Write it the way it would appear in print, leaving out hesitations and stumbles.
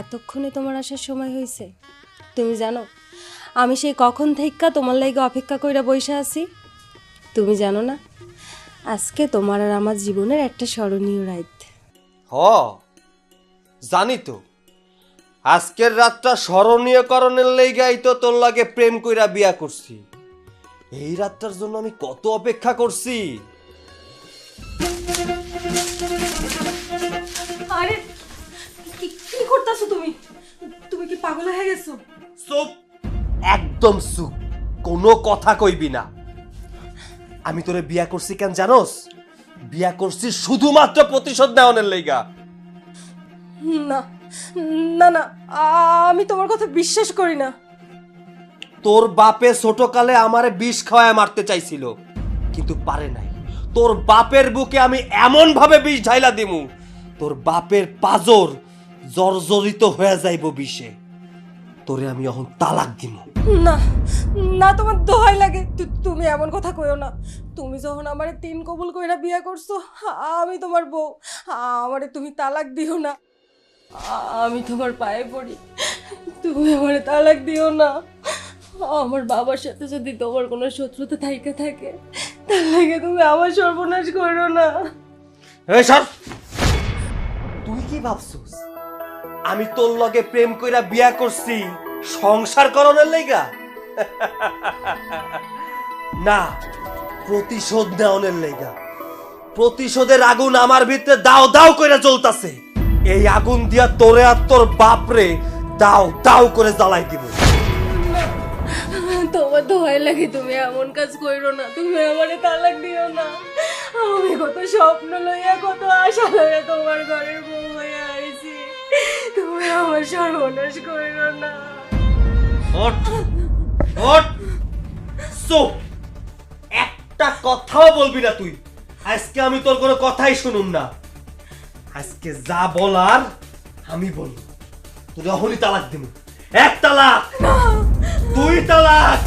এতক্ষণে তোমার আসার সময় হয়েছে? তুমি জানো আমি সেই কখন থেকে তোমার লাগি অপেক্ষা কইরা বসে আছি? তুমি জানো না আজকে তোমার আর আমার জীবনের একটা স্মরণীয় রাত। জানি তো, আজকের রাতটা স্মরণীয় করণের লাইগাই তো তোর লাগে প্রেম কইরা বিয়া করছি। এই রাতটার জন্য আমি কত অপেক্ষা করছি। আরে কি কি করতেছো তুমি? তুমি কি পাগল হয়ে গেছো? চুপ, একদম চুপ, কোনো কথা কইবি না। আমি তোরে বিয়া করছি কেন জানোস? বিয়া করছি শুধুমাত্র প্রতিশোধ নেওয়ার লাইগা। না না না, আমি তোমার কথা বিশ্বাস করি না। তোর বাপে ছোটকালে আমারে বিষ খাওয়ায় মারতে চাইছিল, কিন্তু পারে নাই। তোর বাপের বুকে আমি এমন ভাবে বিষ ঢাইলা দিমু, তোর বাপের পাজর জর্জরিত হয়ে যাইব বিষে। তোরে আমি এখন তালাক দিমু। না না, তোমার দোহাই লাগে, তুমি এমন কথা কইও না। তুমি যখন আমারে 3 কবুল কইরা বিয়া করছো, আমি তোমার বউ, আমারে তুমি তালাক দিও না। আমি তোমার পায়ে পড়ি, তুমি আমারে তালাক দিও না। আমার বাবার সাথে যদি তোমার কোনো শত্রুতা থাইকা থাকে, তাহলে তুমি আমার সর্বনাশ করো না। এই সর! তুই কি ভাবছিস আমি তোর লগে প্রেম কইরা বিয়া করছি সংসার করণের লাইগা? না, প্রতিশোধ নেওয়ার লাইগা। প্রতিশোধের আগুন আমার ভিতরে দাও দাও করে জ্বলতাছে। এই আগুন দিয়া তোরে আর তোর বাপরে দাও দাও করে জ্বালাই দিব। তোমার দোহাই লাগে, তুমি এমন কাজ কইরো না। তুমি আমারে তালাক দিও না। আমি কত স্বপ্ন লইয়া, কত আশা লইয়া তোমার ঘরের বউ হইয়া আইছি। তুমি আমার সর্বনাশ কইরো না। ওঠ ওঠ, চুপ, একটা কথাও বলবি না তুই। আজকে আমি তোর কোনো কথাই শুনুম না। আজকে যা বলার আমি বলবো। তুই এখনই তালাক দিব। 1 তালাক, 2 তালাক।